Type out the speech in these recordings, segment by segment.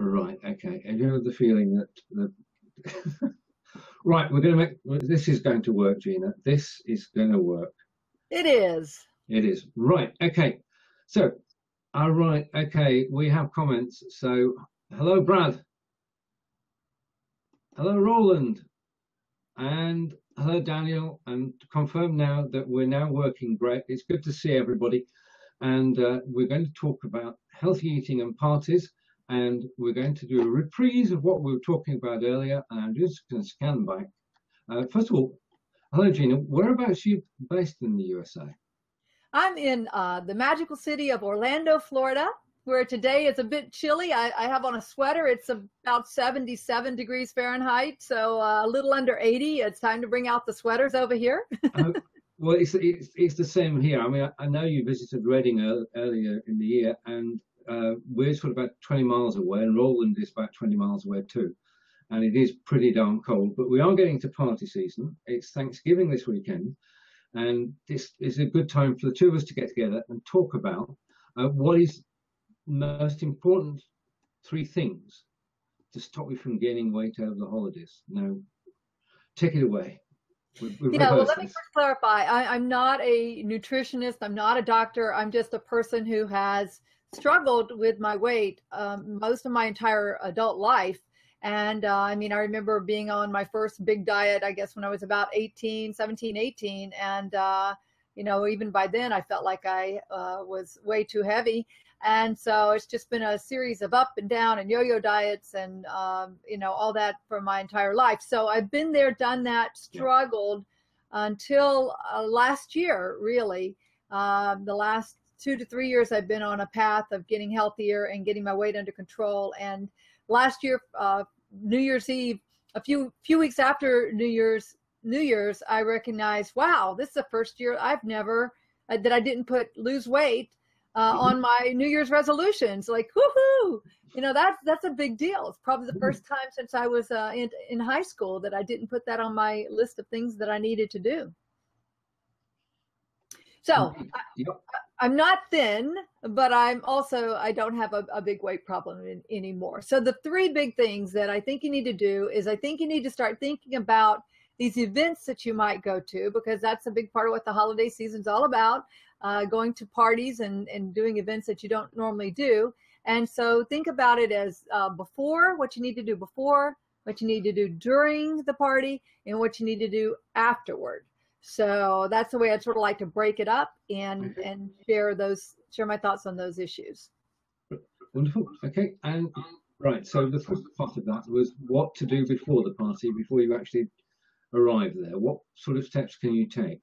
Right, okay. And you have the feeling that right, we're going to make this is going to work, Gina. This is going to work. It is. It is. Right, okay. So, all right, okay, we have comments. So, hello, Brad. Hello, Roland. And hello, Daniel. And confirm now that we're now working great. It's good to see everybody. And we're going to talk about healthy eating and parties. And we're going to do a reprise of what we were talking about earlier. And I'm just going to scan back. First of all, hello, Gina. Whereabouts are you based in the USA? I'm in the magical city of Orlando, Florida, where today it's a bit chilly. I have on a sweater. It's about 77 degrees Fahrenheit, so a little under 80. It's time to bring out the sweaters over here. Well, it's the same here. I mean, I know you visited Reading earlier in the year, and we're sort of about 20 miles away, and Roland is about 20 miles away too. And it is pretty darn cold, but we are getting to party season. It's Thanksgiving this weekend, and this is a good time for the two of us to get together and talk about what is most important three things to stop you from gaining weight over the holidays. Now, take it away. Yeah, well, let me first clarify. I'm not a nutritionist. I'm not a doctor. I'm just a person who has struggled with my weight most of my entire adult life. And I mean, I remember being on my first big diet, I guess, when I was about 17, 18. And, you know, even by then I felt like I was way too heavy. And so it's just been a series of up and down and yo-yo diets and, you know, all that for my entire life. So I've been there, done that, struggled until last year, really. The last 2 to 3 years, I've been on a path of getting healthier and getting my weight under control. And last year, New Year's Eve, a few weeks after New Year's, I recognized, wow, this is the first year I've never that I didn't lose weight on my New Year's resolutions. Like, woohoo! You know, that's a big deal. It's probably the first time since I was in high school that I didn't put that on my list of things that I needed to do. So I'm not thin, but I don't have a big weight problem anymore. So the three big things that I think you need to do is I think you need to start thinking about these events that you might go to, because that's a big part of what the holiday season's all about, going to parties and doing events that you don't normally do. And so think about it as before, what you need to do before, what you need to do during the party, and what you need to do afterward. So that's the way I'd sort of like to break it up and share my thoughts on those issues. Wonderful. Okay. And right. So the first part of that was what to do before the party, before you actually arrive there. What sort of steps can you take?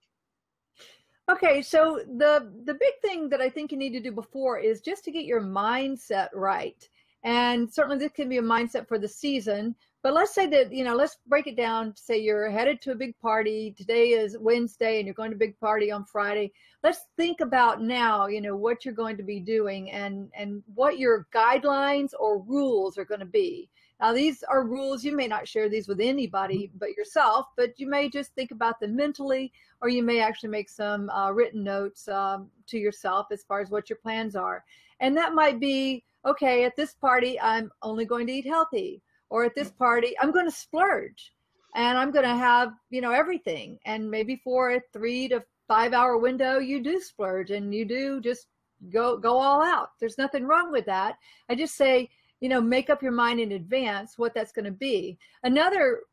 Okay, so the big thing that I think you need to do before is just to get your mindset right. And certainly this can be a mindset for the season, but let's say that, you know, let's break it down. Say you're headed to a big party. Today is Wednesday and you're going to a big party on Friday. Let's think about now, you know, what you're going to be doing and what your guidelines or rules are going to be. Now, these are rules. You may not share these with anybody but yourself, but you may just think about them mentally, or you may actually make some written notes to yourself as far as what your plans are. And that might be, okay, at this party, I'm only going to eat healthy. Or at this party, I'm going to splurge and I'm going to have, you know, everything. And maybe for a 3 to 5 hour window, you do splurge and you do just go all out. There's nothing wrong with that. I just say, you know, make up your mind in advance what that's going to be. Another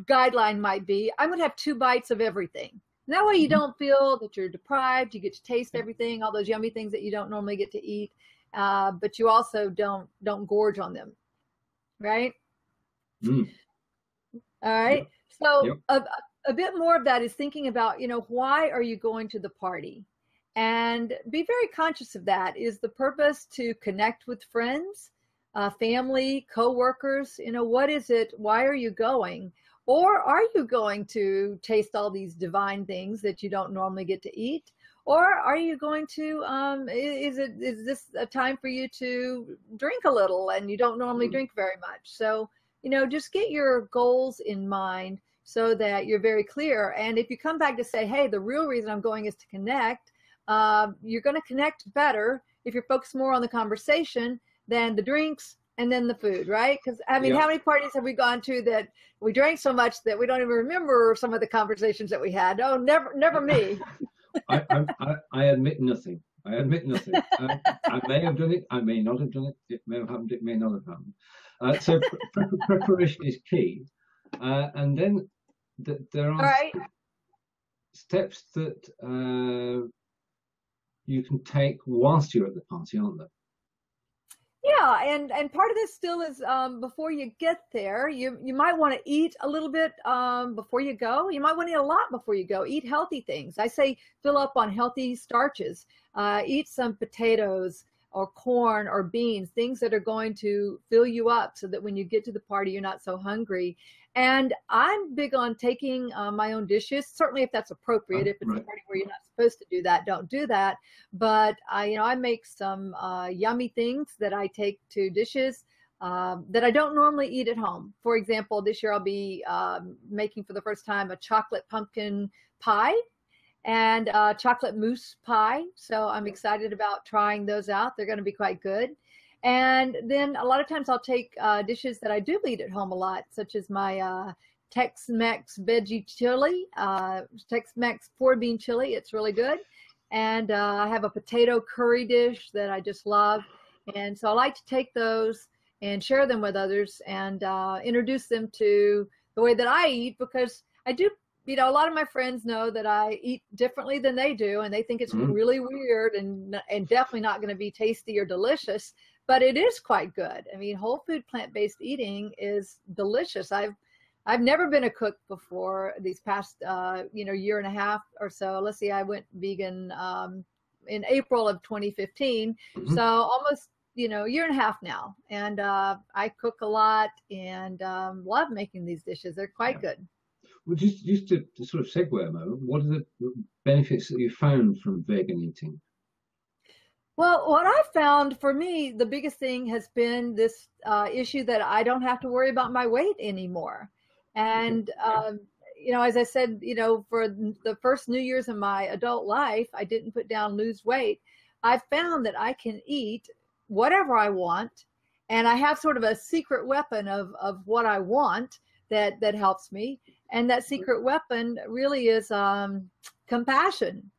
guideline might be, I'm going to have 2 bites of everything. And that way you don't feel that you're deprived. You get to taste everything, all those yummy things that you don't normally get to eat. But you also don't gorge on them. Right? All right. So a bit more of that is thinking about, you know, why are you going to the party? And be very conscious of that. Is the purpose to connect with friends, family, co-workers? You know, what is it? Why are you going? Or are you going to taste all these divine things that you don't normally get to eat? Or are you going to, is this a time for you to drink a little and you don't normally drink very much? So, you know, just get your goals in mind so that you're very clear. And if you come back to say, hey, the real reason I'm going is to connect, you're going to connect better if you're focused more on the conversation than the drinks and then the food, right? Because I mean, Yeah. how many parties have we gone to that we drank so much that we don't even remember some of the conversations that we had? Oh, never me. I admit nothing. I admit nothing. I may have done it. I may not have done it. It may have happened. It may not have happened. So preparation is key. And then there All are right. steps that you can take whilst you're at the party, aren't there? Yeah, and part of this still is before you get there, you might want to eat a little bit before you go. You might want to eat a lot before you go. Eat healthy things. I say fill up on healthy starches. Eat some potatoes or corn or beans, things that are going to fill you up so that when you get to the party, you're not so hungry. And I'm big on taking my own dishes, certainly if that's appropriate. If it's a Right. party where you're not supposed to do that, don't do that. But I make some yummy things that I take to dishes that I don't normally eat at home. For example, this year I'll be making for the first time a chocolate pumpkin pie and chocolate mousse pie. So I'm excited about trying those out. They're going to be quite good. And then a lot of times I'll take dishes that I do eat at home a lot, such as my Tex-Mex veggie chili, Tex-Mex four-bean chili. It's really good. And I have a potato curry dish that I just love. And so I like to take those and share them with others and introduce them to the way that I eat, because I do, a lot of my friends know that I eat differently than they do, and they think it's really weird and definitely not going to be tasty or delicious, but it is quite good. I mean, whole food plant-based eating is delicious. I've never been a cook before these past, year and a half or so. Let's see, I went vegan in April of 2015. Mm-hmm. So almost, year and a half now. And I cook a lot and love making these dishes. They're quite good. Well, just to sort of segue a moment, what are the benefits that you found from vegan eating? Well, what I found for me, the biggest thing has been this issue that I don't have to worry about my weight anymore. And, as I said, for the first New Year's in my adult life, I didn't lose weight. I found that I can eat whatever I want. And I have sort of a secret weapon of what I want that helps me. And that secret weapon really is compassion.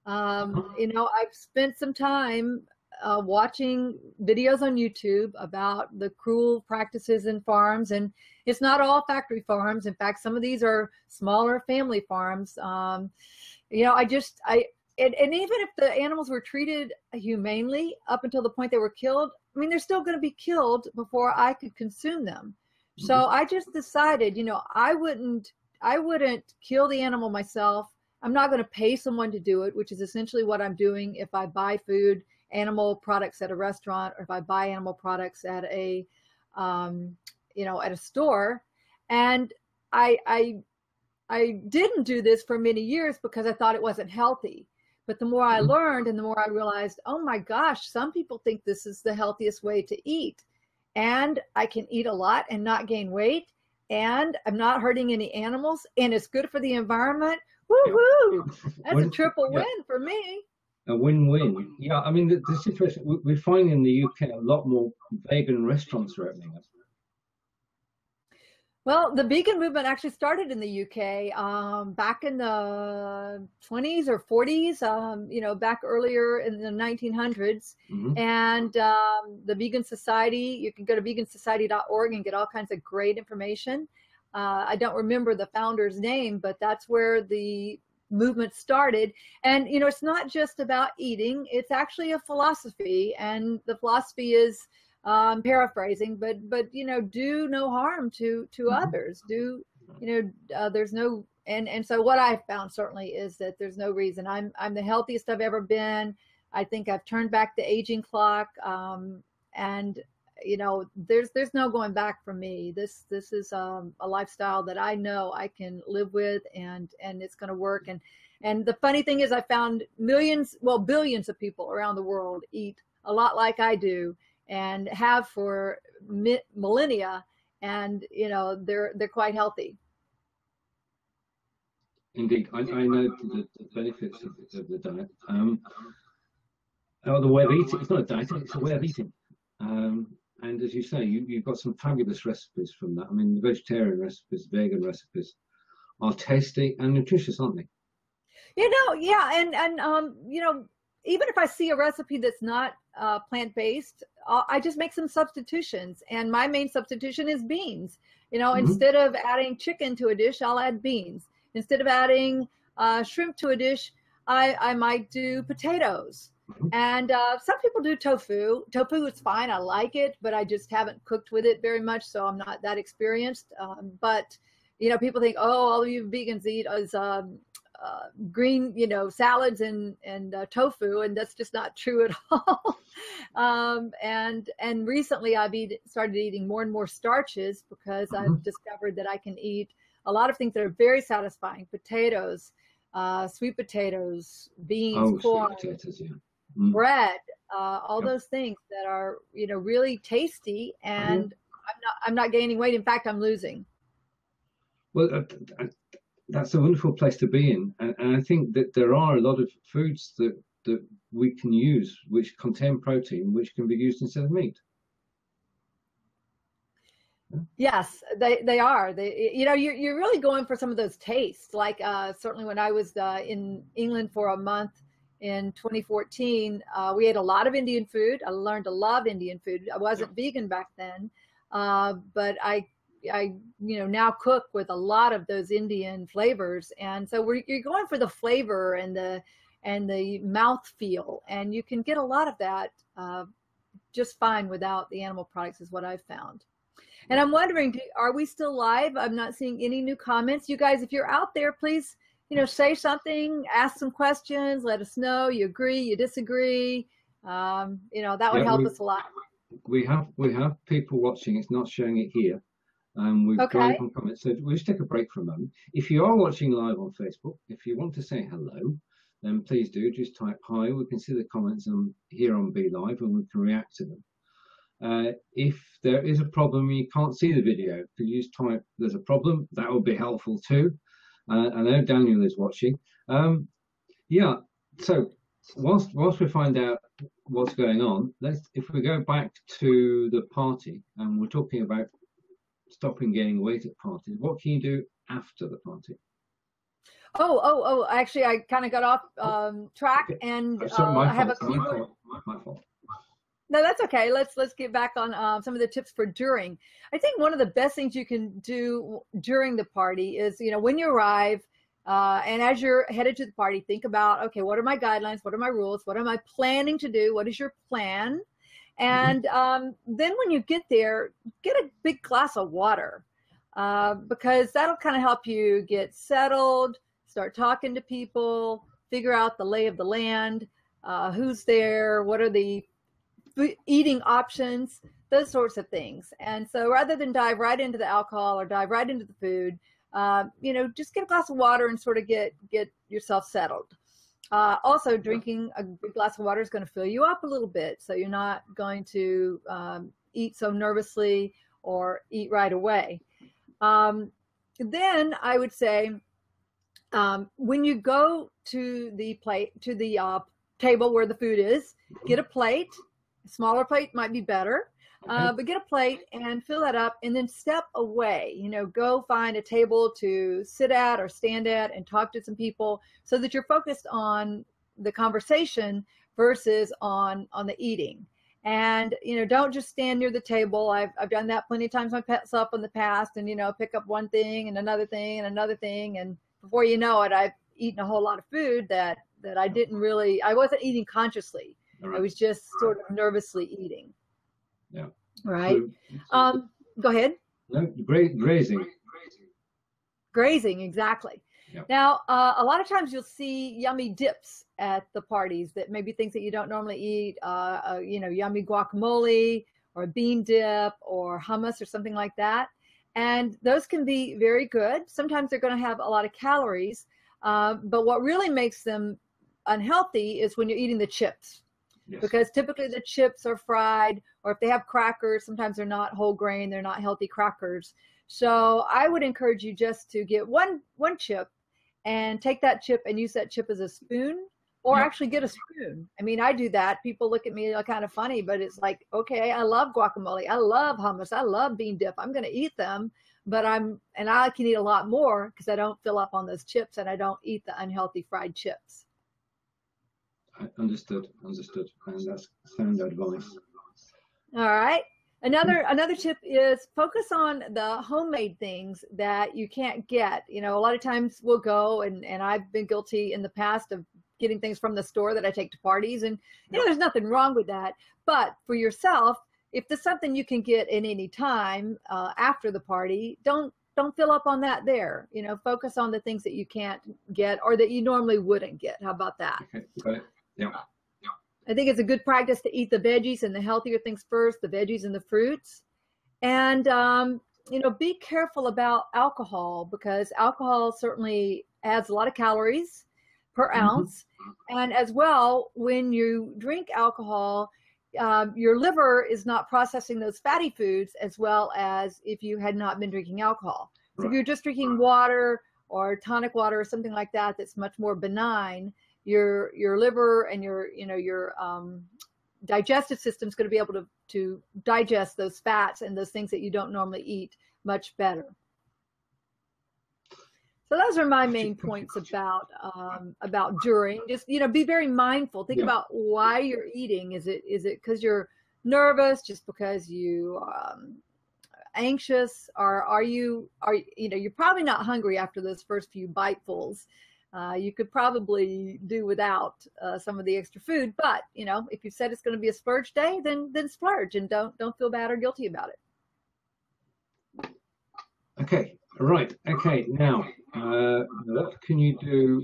I've spent some time watching videos on YouTube about the cruel practices in farms, and it's not all factory farms. In fact, some of these are smaller family farms. And even if the animals were treated humanely up until the point they were killed, I mean, they're still going to be killed before I could consume them. So I just decided, I wouldn't kill the animal myself. I'm not going to pay someone to do it, which is essentially what I'm doing if I buy animal products at a restaurant, or if I buy animal products at a, at a store. And I didn't do this for many years because I thought it wasn't healthy. But the more I learned and the more I realized, oh my gosh, some people think this is the healthiest way to eat. And I can eat a lot and not gain weight. And I'm not hurting any animals. And it's good for the environment. Woo-hoo! That's a triple win for me. A win-win. Yeah, I mean, the situation, we find in the UK a lot more vegan restaurants are opening up. Well, the vegan movement actually started in the UK back in the 20s or 40s, back earlier in the 1900s. And the Vegan Society, you can go to vegansociety.org and get all kinds of great information. I don't remember the founder's name, but that's where the movement started. And, it's not just about eating, it's actually a philosophy. And the philosophy is, paraphrasing, but do no harm to others. There's no, and so what I've found certainly is that there's no reason. I'm the healthiest I've ever been. I think I've turned back the aging clock, and there's no going back for me. This is a lifestyle that I know I can live with, and it's going to work. And the funny thing is, I found billions of people around the world eat a lot like I do, and have for millennia, and they're quite healthy. Indeed, I know the benefits of the diet. The way of eating. It's not a diet; it's a way of eating. And as you say, you've got some fabulous recipes from that. I mean, the vegetarian recipes, vegan recipes are tasty and nutritious, aren't they? Yeah, and even if I see a recipe that's not plant-based, I just make some substitutions. And my main substitution is beans. Hmm. Instead of adding chicken to a dish, I'll add beans. Instead of adding shrimp to a dish, I might do potatoes. Hmm. And some people do tofu. Tofu is fine. I like it, but I just haven't cooked with it very much, so I'm not that experienced. But people think, oh, all you vegans eat is green, salads and tofu, and that's just not true at all. And recently I've started eating more and more starches because Hmm. I've discovered that I can eat a lot of things that are very satisfying: potatoes, sweet potatoes, beans, Oh, sweet corn, potatoes, yeah. Mm. bread, all Yep. those things that are really tasty, Oh, yeah. and I'm not gaining weight. In fact, I'm losing. Well, that's a wonderful place to be in, and I think that there are a lot of foods that we can use which contain protein, which can be used instead of meat. Yeah. Yes, they are. You're really going for some of those tastes. Like certainly when I was in England for a month in 2014, we ate a lot of Indian food. I learned to love Indian food. I Yeah. wasn't vegan back then, but I now cook with a lot of those Indian flavors, and so you're going for the flavor and the mouth feel, and you can get a lot of that just fine without the animal products, is what I've found. And Yeah. I'm wondering, are we still live? I'm not seeing any new comments. You guys, if you're out there, please, say something, ask some questions, let us know you agree, you disagree. That would Yeah, help us a lot. we have people watching. It's not showing it here. We've got it Okay. on comments. So we'll just take a break for a moment. If you are watching live on Facebook, if you want to say hello, then please do just type hi. We can see the comments here on Be Live and we can react to them. If there is a problem and you can't see the video, could you just type there's a problem? That would be helpful too. I know Daniel is watching. Yeah, so whilst we find out what's going on, if we go back to the party and we're talking about stopping gaining weight at parties, what can you do after the party? Oh, actually, I kind of got off Oh, track, okay. and Oh, sorry, my I have a fault. few My more. fault. My fault. No, that's okay. Let's get back on some of the tips for during. I think one of the best things you can do during the party is, when you arrive, and as you're headed to the party, think about, okay, what are my guidelines? What are my rules? What am I planning to do? What is your plan? Hmm. And then when you get there, get a big glass of water, because that'll kind of help you get settled, start talking to people, figure out the lay of the land, who's there, what are the eating options, those sorts of things. And so rather than dive right into the alcohol or dive right into the food, just get a glass of water and sort of get yourself settled. Also, Yeah. drinking a big glass of water is going to fill you up a little bit, so you're not going to eat so nervously or eat right away. Um, then I would say, when you go to the table where the food is, Mhm. get a plate. A smaller plate might be better, Okay. but get a plate and fill that up, and then step away. Go find a table to sit at or stand at and talk to some people, so that you're focused on the conversation versus on the eating. And don't just stand near the table. I've done that plenty of times myself in the past, and pick up one thing and another thing and another thing, and before you know it, I've eaten a whole lot of food that Yeah. I wasn't eating consciously. All I right. was just sort of nervously eating. Yeah. Right. So Go ahead. no grazing. Grazing, exactly. Yeah. Now, a lot of times you'll see yummy dips at the parties, that maybe things that you don't normally eat, yummy guacamole or a bean dip or hummus or something like that. And those can be very good. Sometimes they're going to have a lot of calories, but what really makes them unhealthy is when you're eating the chips, Yes. because typically the chips are fried, or if they have crackers, sometimes they're not whole grain, they're not healthy crackers. So I would encourage you just to get one chip and take that chip and use that chip as a spoon, or actually get a spoon. I mean, I do that. People look at me kind of funny, but it's like, okay, I love guacamole. I love hummus. I love bean dip. I'm going to eat them, but I can eat a lot more because I don't fill up on those chips and I don't eat the unhealthy fried chips. Understood. And that's sound advice. All right. Another tip is focus on the homemade things that you can't get. You know, a lot of times we'll go, and I've been guilty in the past of getting things from the store that I take to parties, and you know, there's nothing wrong with that. But for yourself, if there's something you can get at any time after the party, don't fill up on that there. You know, focus on the things that you can't get or that you normally wouldn't get. How about that? Okay, got it. Yeah. I think it's a good practice to eat the veggies and the healthier things first, the veggies and the fruits. And, you know, be careful about alcohol, because alcohol certainly adds a lot of calories per ounce. And as well, when you drink alcohol, your liver is not processing those fatty foods as well as if you had not been drinking alcohol. So if you're just drinking water or tonic water or something like that, that's much more benign, your liver and your digestive system is going to be able to digest those fats and those things that you don't normally eat much better. So those are my main points about during. Just, you know, be very mindful. Think about why you're eating. Is it because you're nervous? Just because you anxious? Or are you know, you're probably not hungry after those first few bitefuls. You could probably do without some of the extra food, but you know, if you said it's going to be a splurge day, then splurge, and don't feel bad or guilty about it. Okay, right. Okay, now what can you do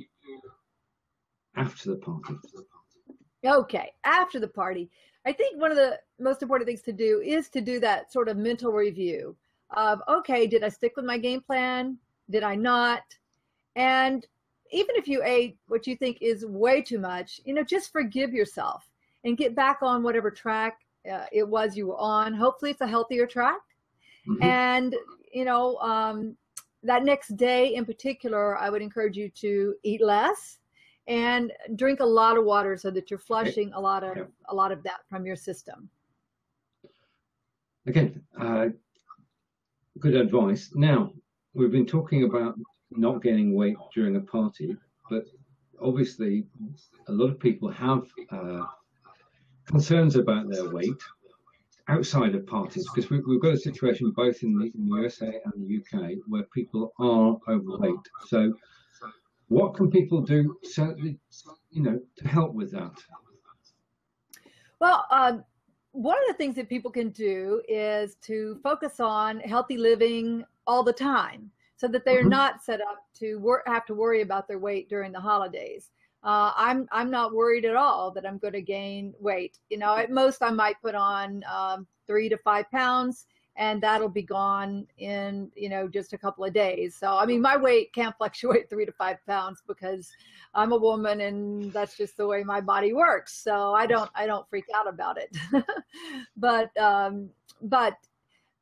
after the party? Okay, after the party, I think one of the most important things to do is to do that sort of mental review of, okay, did I stick with my game plan? Did I not? And even if you ate what you think is way too much, you know, just forgive yourself and get back on whatever track it was you were on. Hopefully it's a healthier track. And, you know, that next day in particular, I would encourage you to eat less and drink a lot of water so that you're flushing a lot of that from your system. Again, good advice. Now, we've been talking about not gaining weight during a party, but obviously a lot of people have concerns about their weight outside of parties, because we've got a situation both in the USA and the UK where people are overweight. So what can people do, certainly, you know, to help with that? Well, one of the things that people can do is to focus on healthy living all the time, so that they're not set up to have to worry about their weight during the holidays. I'm not worried at all that I'm going to gain weight. You know, at most I might put on 3 to 5 pounds, and that'll be gone in, you know, just a couple of days. So I mean, my weight can't fluctuate 3 to 5 pounds because I'm a woman and that's just the way my body works. So I don't freak out about it. But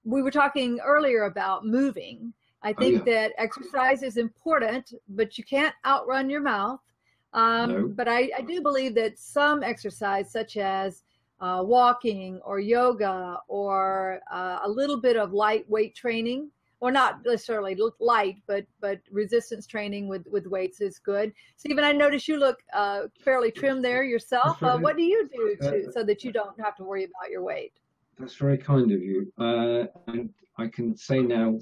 we were talking earlier about moving. I think that exercise is important, but you can't outrun your mouth. No. But I do believe that some exercise, such as walking or yoga or a little bit of lightweight training, or not necessarily light, but resistance training with weights is good. Stephen, I notice you look fairly trim there yourself. What do you do so that you don't have to worry about your weight? That's very kind of you. And I can say now,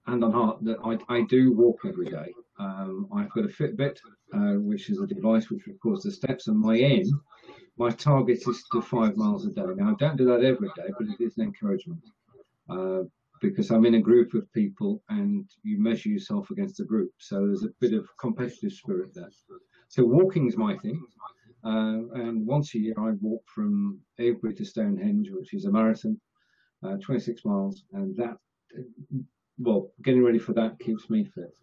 hand on heart, that I do walk every day. I've got a Fitbit, which is a device which records the steps, and my target is to do 5 miles a day. Now, I don't do that every day, but it is an encouragement, because I'm in a group of people and you measure yourself against the group. So there's a bit of competitive spirit there. So walking is my thing. And once a year I walk from Avebury to Stonehenge, which is a marathon, 26 miles, and that, well, getting ready for that keeps me fit.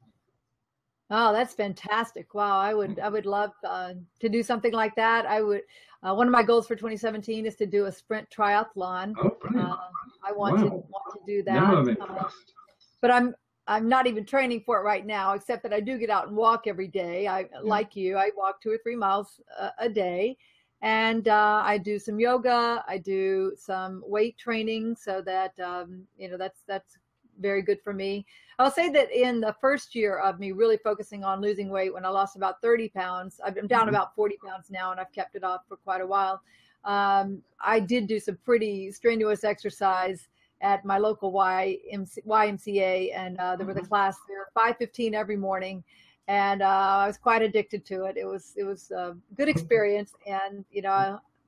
Oh, that's fantastic. Wow, I would love to do something like that. I would. One of my goals for 2017 is to do a sprint triathlon. Oh, brilliant. I want to do that. Now I'm impressed. But I'm not even training for it right now, except that I do get out and walk every day. Like you, I walk 2 or 3 miles a day, and I do some yoga. I do some weight training, so that that's very good for me. I'll say that in the first year of me really focusing on losing weight, when I lost about 30 pounds, I'm down about 40 pounds now, and I've kept it off for quite a while. I did do some pretty strenuous exercise at my local YMCA, and there was a class there, 5:15 every morning, and I was quite addicted to it. It was a good experience, and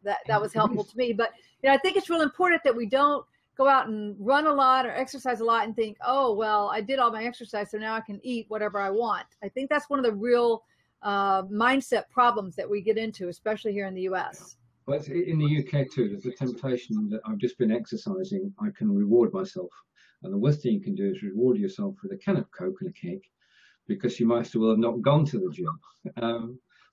that was helpful to me. But I think it's real important that we don't go out and run a lot or exercise a lot and think, oh well, I did all my exercise, so now I can eat whatever I want. I think that's one of the real mindset problems that we get into, especially here in the U.S. But in the UK too, there's a temptation that I've just been exercising, I can reward myself. And the worst thing you can do is reward yourself with a can of Coke and a cake, because you might as well have not gone to the gym.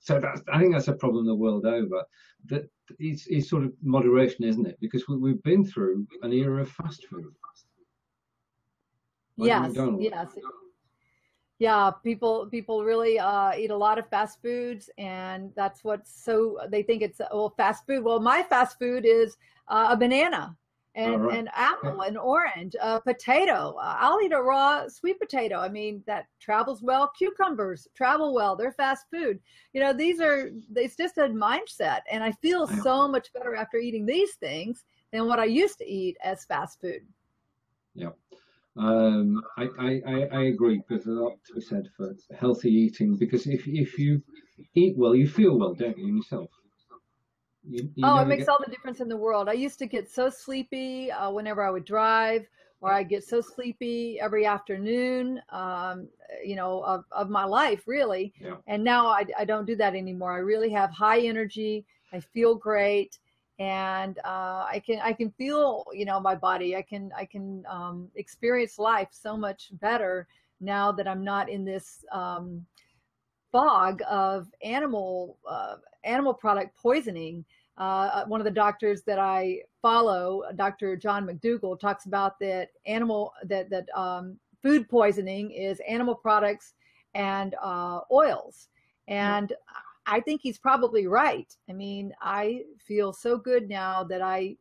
So I think that's a problem the world over. That it's sort of moderation, isn't it? Because we've been through an era of fast food. Like Yes, McDonald's. yes. Yeah, people really eat a lot of fast foods, and that's they think it's fast food. Well, my fast food is a banana and Right. an apple, an orange, a potato. I'll eat a raw sweet potato. I mean, that travels well. Cucumbers travel well. They're fast food. It's just a mindset, and I feel so much better after eating these things than what I used to eat as fast food. Yeah. I agree. There's a lot to be said for healthy eating, because if you eat well, you feel well, don't you, yourself? It makes all the difference in the world. I used to get so sleepy whenever I would drive, or I get so sleepy every afternoon, of my life, really. Yeah. And now I don't do that anymore. I really have high energy. I feel great. And I can feel, my body. I can experience life so much better now that I'm not in this fog of animal product poisoning. One of the doctors that I follow, Dr. John McDougall, talks about that food poisoning is animal products and oils. And I think he's probably right. I mean, I feel so good now that I,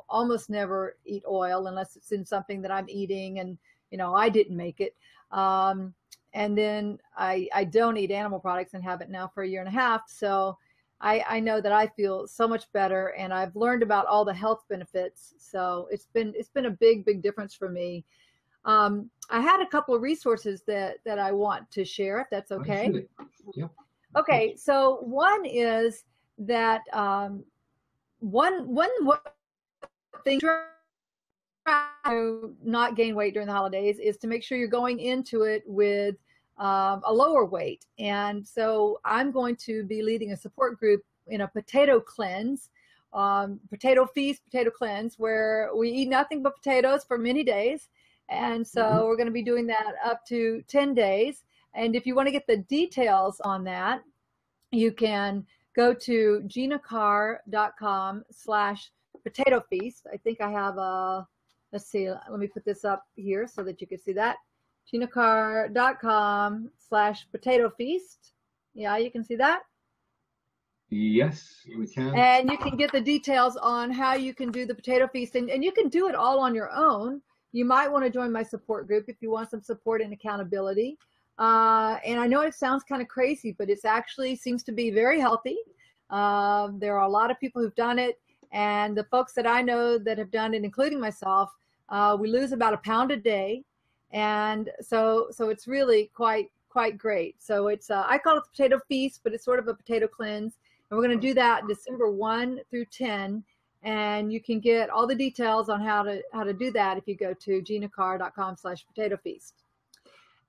almost never eat oil unless it's in something that I'm eating and, I didn't make it. And then I don't eat animal products and haven't now for a year and a half. So I know that I feel so much better, and I've learned about all the health benefits. So it's been a big difference for me. I had a couple of resources that I want to share, if that's okay. Absolutely. Yeah. Okay, so one is that one thing to not gain weight during the holidays is to make sure you're going into it with a lower weight. And so I'm going to be leading a support group in a potato cleanse, potato feast, potato cleanse, where we eat nothing but potatoes for many days. And so we're going to be doing that up to 10 days. And if you want to get the details on that, you can go to ginacarr.com/potato feast. I think I have let's see, let me put this up here so that you can see that. ginacarr.com/potato feast. Yeah, you can see that? Yes, we can. And you can get the details on how you can do the potato feast, and you can do it all on your own. You might want to join my support group if you want some support and accountability. And I know it sounds kind of crazy, but it's actually seems to be very healthy. There are a lot of people who've done it, and the folks that I know that have done it, including myself, we lose about 1 pound a day. And so it's really quite great. So it's I call it the potato feast, but it's sort of a potato cleanse. And we're going to do that December 1 through 10. And you can get all the details on how to do that if you go to ginacarr.com/potato feast.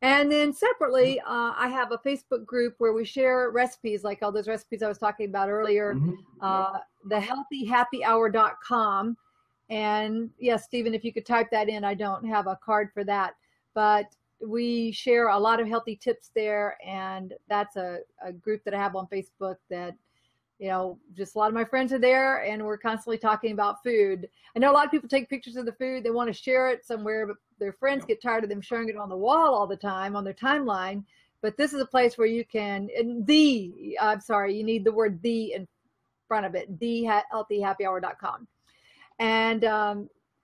And then separately, I have a Facebook group where we share recipes, like all those recipes I was talking about earlier, thehealthyhappyhour.com. And yes, Stephen, if you could type that in, I don't have a card for that, but we share a lot of healthy tips there. And that's a group that I have on Facebook that you know, just a lot of my friends are there, and we're constantly talking about food. I know a lot of people take pictures of the food, they want to share it somewhere, but their friends get tired of them sharing it on the wall all the time on their timeline. But this is a place where you can, I'm sorry, you need the word "the" in front of it, thehealthyhappyhour.com. And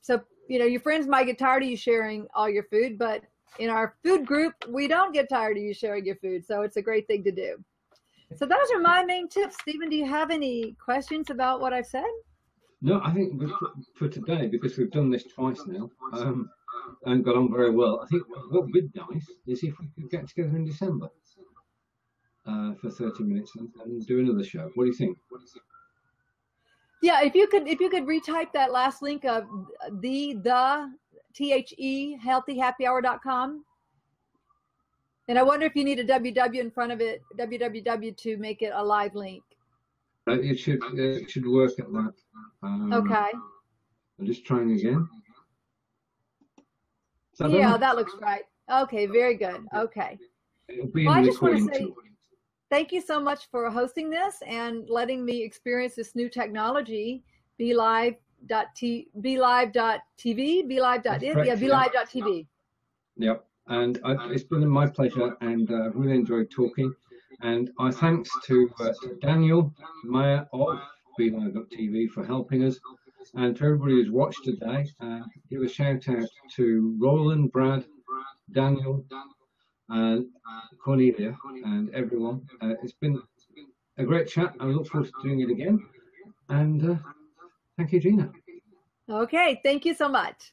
so, you know, your friends might get tired of you sharing all your food, but in our food group, we don't get tired of you sharing your food. So it's a great thing to do. So those are my main tips. Stephen, do you have any questions about what I've said? No, I think for today, because we've done this twice now, and got on very well. I think what would be nice is if we could get together in December for 30 minutes and do another show. What do you think? Yeah, if you could retype that last link of the THE healthyhappyhour.com. And I wonder if you need a www in front of it, www, to make it a live link. It should work at that. Okay. I'm just trying again. Yeah, that looks right. Okay, very good. Okay. Well, I just want to say thank you so much for hosting this and letting me experience this new technology, Belive.tv, Belive.tv. Yep. And it's been my pleasure, and I've really enjoyed talking. And our thanks to Daniel Meyer of Belive.tv for helping us, and to everybody who's watched today. Give a shout out to Roland, Brad, Daniel, and Cornelia, and everyone. It's been a great chat. I look forward to doing it again. And thank you, Gina. Okay, thank you so much.